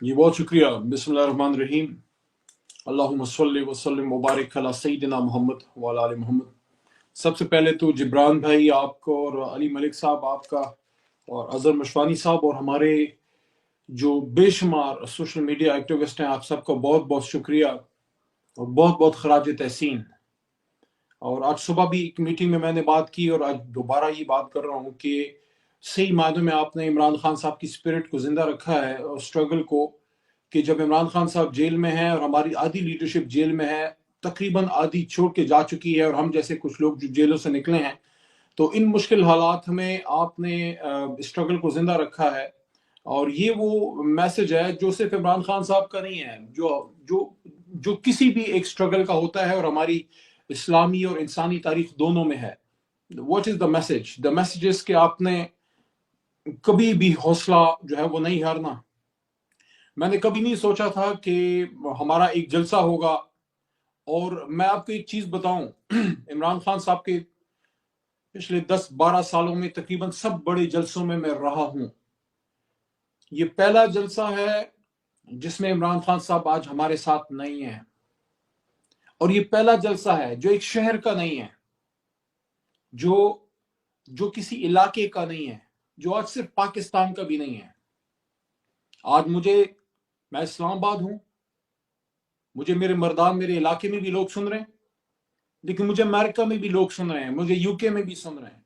جی بہت شکریہ. بسم اللہ الرحمن الرحیم. اللہم صلی وسلم مبارک علی سیدنا محمد وعلی آل محمد. سب سے پہلے تو جبران بھائی آپ کو اور علی ملک صاحب آپ کا اور اظہر مشوانی صاحب اور ہمارے جو بے شمار سوشل میڈیا ایکٹیوسٹ ہیں، آپ سب کا بہت بہت شکریہ اور بہت بہت خراج تحسین. اور آج صبح بھی ایک میٹنگ میں نے بات کی اور آج دوبارہ یہ بات کر رہا ہوں کہ صحیح معنوں میں آپ نے عمران خان صاحب کی اسپرٹ کو زندہ رکھا ہے اور اسٹرگل کو، کہ جب عمران خان صاحب جیل میں ہیں اور ہماری آدھی لیڈرشپ جیل میں ہے، تقریباً آدھی چھوڑ کے جا چکی ہے، اور ہم جیسے کچھ لوگ جو جیلوں سے نکلے ہیں، تو ان مشکل حالات میں آپ نے اسٹرگل کو زندہ رکھا ہے. اور یہ وہ میسج ہے جو صرف عمران خان صاحب کا نہیں ہے، جو کسی بھی ایک اسٹرگل کا ہوتا ہے اور ہماری اسلامی اور انسانی تاریخ دونوں میں ہے. What is the message? The message is کہ آپ نے کبھی بھی حوصلہ جو ہے وہ نہیں ہارنا. میں نے کبھی نہیں سوچا تھا کہ ہمارا ایک جلسہ ہوگا. اور میں آپ کو ایک چیز بتاؤں، عمران خان صاحب کے پچھلے 10-12 سالوں میں تقریباً سب بڑے جلسوں میں رہا ہوں. یہ پہلا جلسہ ہے جس میں عمران خان صاحب آج ہمارے ساتھ نہیں ہیں، اور یہ پہلا جلسہ ہے جو ایک شہر کا نہیں ہے، جو کسی علاقے کا نہیں ہے، جو آج صرف پاکستان کا بھی نہیں ہے. آج میں اسلام آباد ہوں، مجھے میرے مردان میرے علاقے میں بھی لوگ سن رہے ہیں، لیکن مجھے امریکہ میں بھی لوگ سن رہے ہیں، مجھے یو کے میں بھی سن رہے ہیں،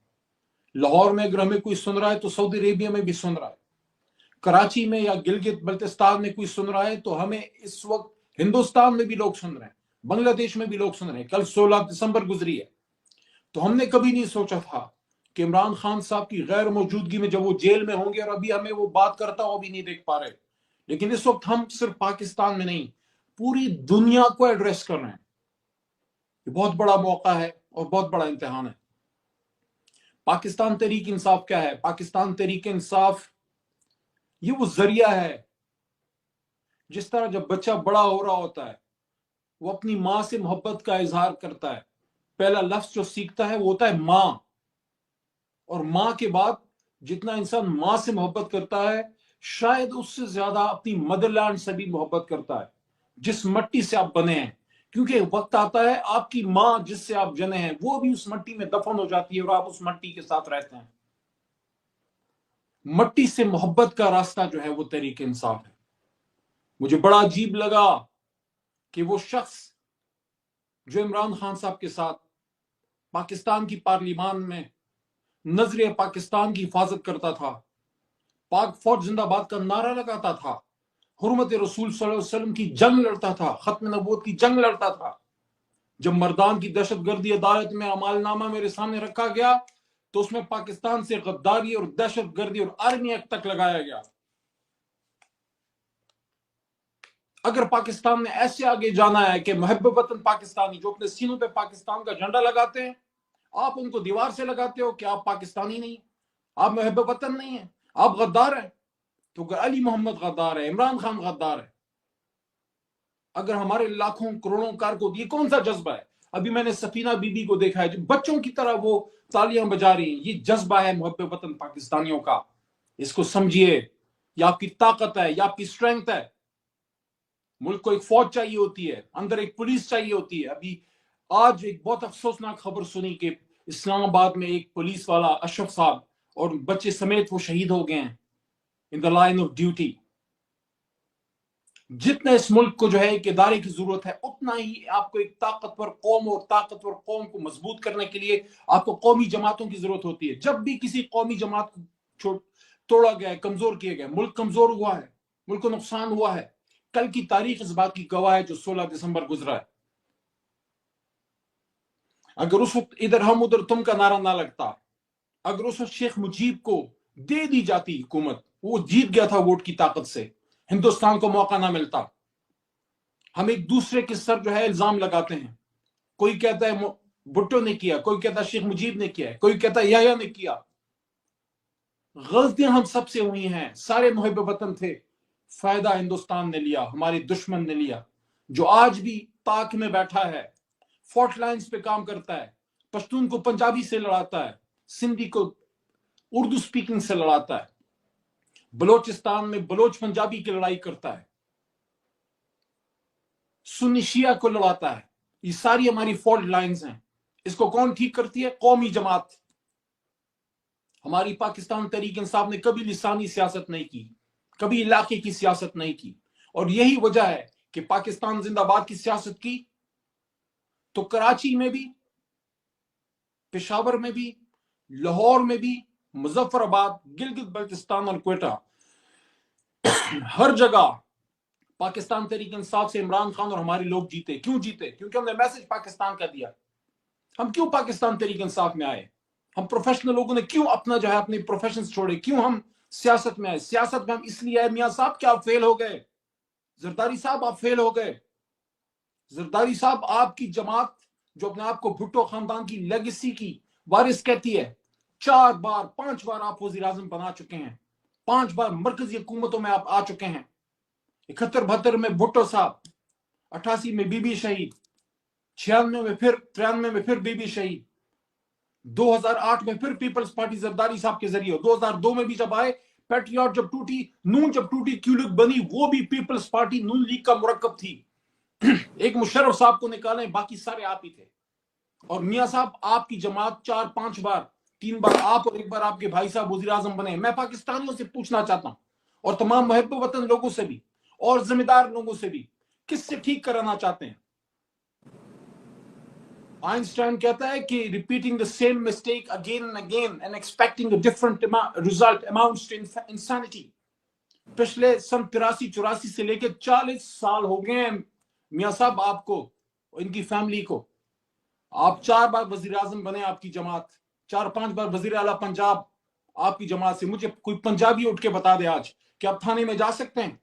لاہور میں اگر ہمیں کوئی سن رہا ہے تو سعودی عربیہ میں بھی سن رہا ہے، کراچی میں یا گلگت بلتستان میں کوئی سن رہا ہے تو ہمیں اس وقت ہندوستان میں بھی لوگ سن رہے ہیں، بنگلہ دیش میں بھی لوگ سن رہے ہیں. کل 16 دسمبر گزری ہے، تو ہم نے کبھی نہیں سوچا تھا کہ عمران خان صاحب کی غیر موجودگی میں جب وہ جیل میں ہوں گے، اور ابھی ہمیں وہ بات کرتا ہو بھی نہیں دیکھ پا رہے، لیکن اس وقت ہم صرف پاکستان میں نہیں پوری دنیا کو ایڈریس کر رہے ہیں. یہ بہت بڑا موقع ہے اور بہت بڑا امتحان ہے. پاکستان تحریک انصاف کیا ہے؟ پاکستان تحریک انصاف یہ وہ ذریعہ ہے. جس طرح جب بچہ بڑا ہو رہا ہوتا ہے، وہ اپنی ماں سے محبت کا اظہار کرتا ہے، پہلا لفظ جو سیکھتا ہے وہ ہوتا ہے ماں. اور ماں کے بعد جتنا انسان ماں سے محبت کرتا ہے، شاید اس سے زیادہ اپنی مدر لینڈ سے بھی محبت کرتا ہے، جس مٹی سے آپ بنے ہیں. کیونکہ وقت آتا ہے آپ کی ماں جس سے آپ جنے ہیں وہ بھی اس مٹی میں دفن ہو جاتی ہے اور آپ اس مٹی کے ساتھ رہتے ہیں. مٹی سے محبت کا راستہ جو ہے وہ تحریک انصاف ہے. مجھے بڑا عجیب لگا کہ وہ شخص جو عمران خان صاحب کے ساتھ پاکستان کی پارلیمان میں نظر پاکستان کی حفاظت کرتا تھا، پاک فوج زندہ باد کا نعرہ لگاتا تھا، حرمت رسول صلی اللہ علیہ وسلم کی جنگ لڑتا تھا، ختم نبوت کی جنگ لڑتا تھا، جب مردان کی دہشت گردی عدالت میں عمال نامہ میرے سامنے رکھا گیا تو اس میں پاکستان سے غداری اور دہشت گردی اور آرمی ایکٹ تک لگایا گیا. اگر پاکستان نے ایسے آگے جانا ہے کہ محب وطن پاکستانی جو اپنے سینوں پہ پاکستان کا جھنڈا لگاتے ہیں، آپ ان کو دیوار سے لگاتے ہو کہ آپ پاکستانی نہیں، آپ محب وطن نہیں ہیں، آپ غدار ہیں. تو اگر علی محمد غدار ہے، عمران خان غدار ہے، اگر ہمارے لاکھوں کروڑوں کارکن، یہ کون سا جذبہ ہے؟ ابھی میں نے سفینہ بی بی کو دیکھا ہے جو بچوں کی طرح وہ تالیاں بجا رہی ہیں. یہ جذبہ ہے محب وطن پاکستانیوں کا. اس کو سمجھیے، یہ آپ کی طاقت ہے، یہ آپ کی اسٹرینگتھ ہے. ملک کو ایک فوج چاہیے ہوتی ہے، اندر ایک پولیس چاہیے ہوتی ہے. ابھی آج ایک بہت افسوسناک خبر سنی کہ اسلام آباد میں ایک پولیس والا اشرف صاحب اور بچے سمیت وہ شہید ہو گئے ہیں ان دا لائن آف ڈیوٹی. جتنا اس ملک کو جو ہے ایک ادارے کی ضرورت ہے، اتنا ہی آپ کو ایک طاقتور قوم اور طاقتور قوم کو مضبوط کرنے کے لیے آپ کو قومی جماعتوں کی ضرورت ہوتی ہے. جب بھی کسی قومی جماعت کو توڑا گیا ہے، کمزور کیا گیا، ملک کمزور ہوا ہے، ملک کو نقصان ہوا ہے. کل کی تاریخ اس بات کی گواہ ہے جو 16 دسمبر گزرا ہے. اگر اس وقت ادھر ہم ادھر تم کا نعرہ نہ لگتا، اگر اس وقت شیخ مجیب کو دے دی جاتی حکومت، وہ جیت گیا تھا ووٹ کی طاقت سے، ہندوستان کو موقع نہ ملتا. ہم ایک دوسرے کے سر جو ہے الزام لگاتے ہیں. کوئی کہتا ہے بھٹو نے کیا، کوئی کہتا ہے شیخ مجیب نے کیا، کوئی کہتا ہے یحییٰ نے کیا. غلطیاں ہم سب سے ہوئی ہیں. سارے محب وطن تھے، فائدہ ہندوستان نے لیا، ہمارے دشمن نے لیا. جو آج بھی پاک میں بیٹھا ہے، فورٹ لائنز پہ کام کرتا ہے، پشتون کو پنجابی سے لڑاتا ہے، سندھی کو اردو سپیکنگ سے لڑاتا ہے، बलोचिस्तान में बलोच पंजाबी की लड़ाई करता है, सुन्नी शिया को लड़ाता है। ये सारी हमारी फॉल्ट लाइंस हैं। इसको कौन ठीक करती है? कौमी जमात। हमारी पाकिस्तान तहरीक इंसाफ ने कभी लिसानी सियासत नहीं की, कभी इलाके की सियासत नहीं की, और यही वजह है कि पाकिस्तान जिंदाबाद की सियासत की तो कराची में भी, पेशावर में भी, लाहौर में भी, मुजफ्फराबाद, गिलगित बल्तिस्तान और क्वेटा, हर जगह पाकिस्तान तहरीक इंसाफ से इमरान खान और हमारे लोग जीते। क्यों जीते? क्योंकि हमने मैसेज पाकिस्तान का दिया। हम क्यों पाकिस्तान तहरीक इंसाफ में आए? हम प्रोफेशनल लोगों ने क्यों अपना जो है अपने प्रोफेशन छोड़े? क्यों हम सियासत में आए? सियासत में हम इसलिए आए, मियां साहब क्या आप फेल हो गए? जरदारी साहब आप फेल हो गए। जरदारी साहब, आपकी जमात जो अपने आप को भुट्टो खानदान की लेगेसी की वारिस कहती है, 4 बार 5 बार आप वजीर आजम बना चुके हैं, 5 बार मरकजी हुकूमतों में आप आ चुके हैं। 71-72 में भुट्टो साहब, 88 में बीबी शहीद, 96 में फिर, 93 में फिर बीबी शहीद, 2008 में फिर पीपल्स पार्टी जरदारी साहब के जरिए, 2002 में भी जब आए, पैट्रियट जब टूटी, नून जब टूटी, क्यूलिक बनी, वो भी पीपल्स पार्टी नून लीग का मुरक्कब थी। एक मुशर्रफ साहब को निकाले, बाकी सारे आप ही थे। और मियां साहब, आपकी जमात 4-5 बार, 3 बार आप और 1 बार आपके भाई साहब वजीर आजम बने। मैं पाकिस्तानियों से पूछना चाहता हूं, और तमाम मुहब्ब वतन लोगों से भी, और जिम्मेदार लोगों से भी, किससे ठीक कराना चाहते हैं? आइंस्टाइन कहता है कि repeating the same mistake again and again and expecting a different result amounts to insanity. पिछले सन 83-84 से लेकर 40 साल हो गए मियां साहब आपको, इनकी फैमिली को। आप 4 बार वजीर आजम बने, आपकी जमात 4-5 बार वजीर आला पंजाब आपकी जमात से। मुझे कोई पंजाबी उठ के बता दे आज कि आप थाने में जा सकते हैं?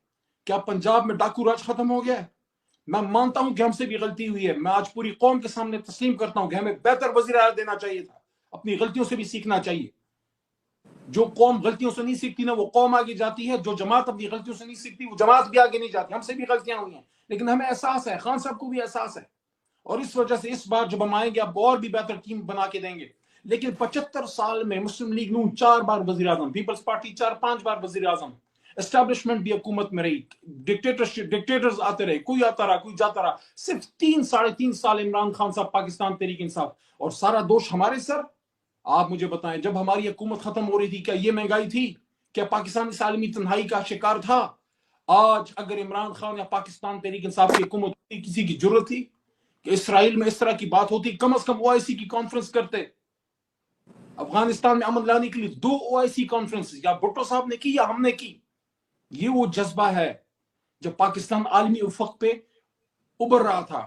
क्या पंजाब में डाकू राज खत्म हो गया है? मैं मानता हूं कि हमसे भी गलती हुई है। मैं आज पूरी कौम के सामने तस्लीम करता हूं कि हमें बेहतर वजीर आला देना चाहिए था। अपनी गलतियों से भी सीखना चाहिए। जो कौम गलतियों से नहीं सीखती ना, वो कौम आगे जाती है। जो जमात अपनी गलतियों से नहीं सीखती, वो जमात भी आगे नहीं जाती। हमसे भी गलतियां हुई हैं, लेकिन हमें एहसास है, खान साहब को भी एहसास है, और इस वजह से इस बार जब हम आएंगे आपको और भी बेहतर टीम बना के देंगे। लेकिन 75 साल में मुस्लिम लीग नून 4 बार वजीर आजम, पीपल्स पार्टी 4-5 बार वजीर आजम, एस्टैब्लिशमेंट भी हुकूमत में रही, डिक्टेटर्स आते रहे, कोई आता रहा, कोई जाता रहा। सिर्फ 3-3.5 साल इमरान खान साहब पाकिस्तान तहरीक इंसाफ, और सारा दोष हमारे सर। आप मुझे बताएं, जब हमारी हुकूमत खत्म हो रही थी, क्या ये महंगाई थी? क्या पाकिस्तान इस आलमी तन्हाई का शिकार था? आज अगर इमरान खान या पाकिस्तान तहरीक इंसाफ की हुकूमत होती, किसी की जरूरत थी कि इसराइल में इस तरह की बात होती? कम से कम ओआईसी की कॉन्फ्रेंस करते। अफगानिस्तान में अमन लाने के लिए 2 ओआईसी कॉन्फ्रेंस या भुट्टो साहब ने की या हमने की। ये वो जज्बा है जब पाकिस्तान आलमी उफक पे उभर रहा था,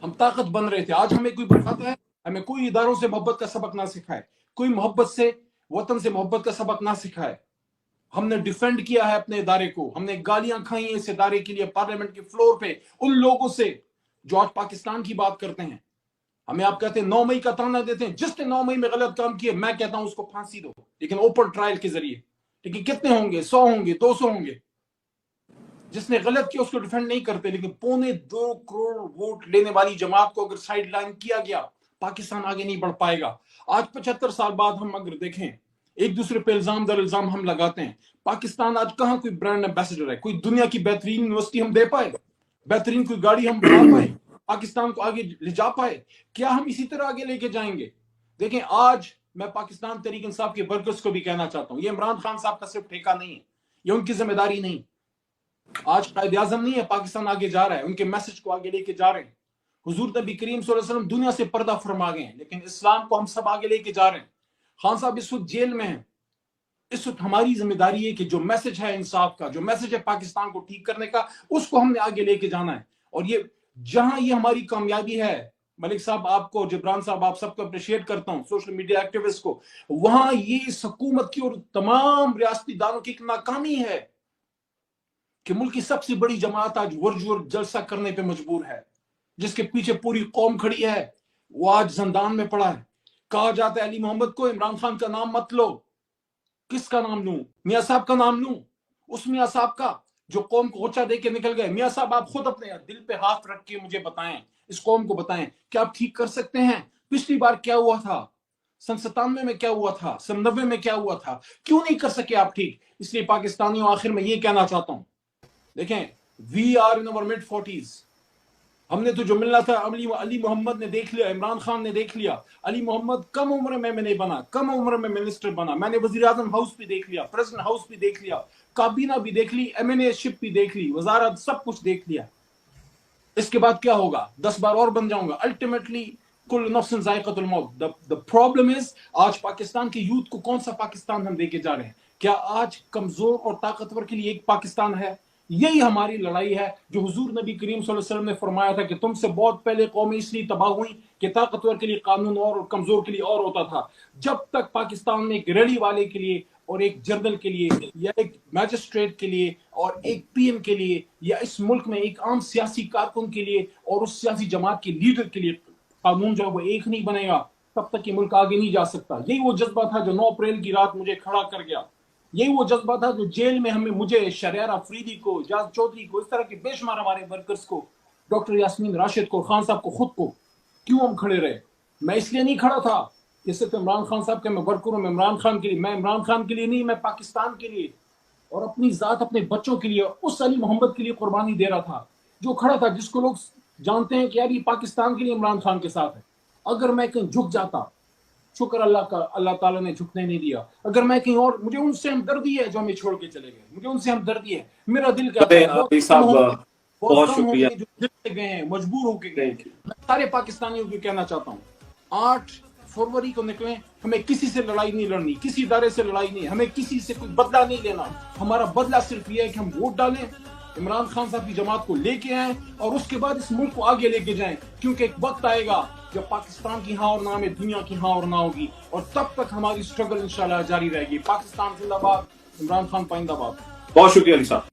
हम ताकत बन रहे थे। आज हमें कोई बताता है, हमें कोई इदारों से मोहब्बत का सबक ना सिखाए, कोई मोहब्बत से, वतन से मोहब्बत का सबक ना सिखाए। हमने डिफेंड किया है अपने इदारे को, हमने गालियां खाई हैं इस इदारे के लिए पार्लियामेंट के फ्लोर पे उन लोगों से जो आज पाकिस्तान की बात करते हैं। हमें आप कहते हैं 9 मई का ताना देते हैं, जिसने 9 मई में गलत काम किए, मैं कहता हूं उसको फांसी दो, लेकिन ओपन ट्रायल के जरिए। लेकिन कितने होंगे? 100 होंगे, 200 होंगे। जिसने गलत किया उसको डिफेंड नहीं करते। लेकिन 2.25 करोड़ वोट लेने वाली जमात को अगर साइड लाइन किया गया, पाकिस्तान आगे नहीं बढ़ पाएगा। आज 75 साल बाद हम अगर देखें, एक दूसरे पे इल्जाम दर इल्जाम हम लगाते हैं। पाकिस्तान आज कहां कोई ब्रांड एम्बेसडर है? कोई दुनिया की बेहतरीन यूनिवर्सिटी हम दे पाए? बेहतरीन कोई गाड़ी हम बना पाए? पाकिस्तान को आगे ले जा पाए? क्या हम इसी तरह आगे लेके जाएंगे? देखें, आज मैं पाकिस्तान तहरीक इंसाफ के वर्कर्स को भी कहना चाहता हूं, ये इमरान खान साहब का सिर्फ ठेका नहीं है, ये उनकी जिम्मेदारी नहीं। आज कायदे आजम नहीं है, पाकिस्तान आगे जा रहा है, उनके मैसेज को आगे लेके जा रहे हैं। हुजूर नबी करीम सल्लल्लाहु अलैहि वसल्लम दुनिया से पर्दा फरमा गए हैं, लेकिन इस्लाम को हम सब आगे लेके जा रहे हैं। खान साहब इस वक्त जेल में हैं। इस वक्त हमारी जिम्मेदारी है कि जो मैसेज है इंसाफ का, जो मैसेज है पाकिस्तान को ठीक करने का, उसको हमने आगे लेके जाना है। और ये जहां ये हमारी कामयाबी है, मलिक साहब आपको, जिब्रान साहब आप सबको अप्रिशिएट करता हूं, सोशल मीडिया एक्टिविस्ट को, वहां ये इस हुकूमत की और तमाम रियासती दानों की एक नाकामी है कि मुल्क की सबसे बड़ी जमात आज वर्चुअल जलसा करने पे मजबूर है, जिसके पीछे पूरी कौम खड़ी है, वो आज जिंदान में पड़ा है। कहा जाता है अली मोहम्मद को इमरान खान का नाम मत लो। किसका नाम लूं? मियां साहब का नाम लूं? उस मियां साहब का जो कौम को ऊंचा दे के निकल गए। मियां साहब, आप खुद अपने दिल पे हाथ रख के मुझे बताएं, इस कौम को बताएं कि आप ठीक कर सकते हैं? पिछली बार क्या हुआ था? सन 97 में क्या हुआ था, सन 90 में क्या हुआ था, क्यों नहीं कर सके आप ठीक? इसलिए पाकिस्तानियों आखिर में ये कहना चाहता हूं, देखें, we are in our mid 40s। हमने तो जो मिलना था अली मोहम्मद ने देख लिया, इमरान खान ने देख लिया। अली मोहम्मद कम उम्र में नहीं बना, कम उम्र में मिनिस्टर बना। मैंने वजीर आजम हाउस भी देख लिया, प्रेसिडेंट हाउस भी देख लिया, काबीना भी देख ली, MNA शिप भी देख ली, वजारत सब कुछ देख लिया। इसके बाद क्या होगा? 10 बार और बन जाऊंगा। अल्टीमेटली कुल नफ्सिन जायक़तुल मौत। द प्रॉब्लम इज, आज पाकिस्तान के यूथ को कौन सा पाकिस्तान हम देके जा रहे हैं? क्या आज कमजोर और ताकतवर के लिए एक पाकिस्तान है? यही हमारी लड़ाई है, जो हुजूर नबी करीम सल्लल्लाहु अलैहि वसल्लम ने फरमाया था कि तुमसे बहुत पहले कौमें इसलिए तबाह हुई कि ताकतवर के लिए कानून और कमजोर के लिए और होता था। जब तक पाकिस्तान में एक रेडी वाले के लिए और एक जनरल के लिए या एक मैजिस्ट्रेट के लिए और एक PM के लिए या इस मुल्क में एक आम सियासी कारकुन के लिए और उस सियासी जमात के लीडर के लिए कानून जो है वो एक नहीं बनेगा, तब तक ये मुल्क आगे नहीं जा सकता। यही वो जज्बा था जो 9 अप्रैल की रात मुझे खड़ा कर गया। यही वो जज्बा था जो जेल में मुझे, शरियार अफरीदी को, जाज चौधरी को, इस तरह के बेशुमार हमारे वर्कर्स को, डॉक्टर यास्मीन राशिद को, खान साहब को, खुद को, क्यों हम खड़े रहे? मैं इसलिए नहीं खड़ा था कि सिर्फ इमरान खान साहब के मैं वर्कर हूं, मैं इमरान खान के लिए, मैं इमरान खान के लिए नहीं, मैं पाकिस्तान के लिए और अपनी जात, अपने बच्चों के लिए, उस अली मोहम्मद के लिए कुर्बानी दे रहा था जो खड़ा था, जिसको लोग जानते हैं कि यार ये पाकिस्तान के लिए इमरान खान के साथ है। अगर मैं कहीं झुक जाता, शुक्र अल्लाह का, अल्लाह ताला ने झुकने नहीं दिया। अगर मैं कहीं और, मुझे उनसे हमदर्दी है जो हमें छोड़ के चले गए, मुझे उनसे हमदर्दी है। मेरा दिल कहता है बहुत कम होंगे जो दिल से गए हैं, मजबूर होके गए। मैं सारे पाकिस्तानियों को कहना चाहता हूँ, 8 फरवरी को निकलें। हमें किसी से लड़ाई नहीं लड़नी, किसी इदारे से लड़ाई नहीं, हमें किसी से कोई बदला नहीं लेना। हमारा बदला सिर्फ ये है कि हम वोट डालें, इमरान खान साहब की जमात को लेके आए और उसके बाद इस मुल्क को आगे लेके जाएं, क्योंकि एक वक्त आएगा जब पाकिस्तान की हाँ और ना में दुनिया की हाँ और ना होगी, और तब तक हमारी स्ट्रगल इंशाल्लाह जारी रहेगी। पाकिस्तान जिंदाबाद, इमरान खान पाइंदाबाद। बहुत शुक्रिया अली साहब।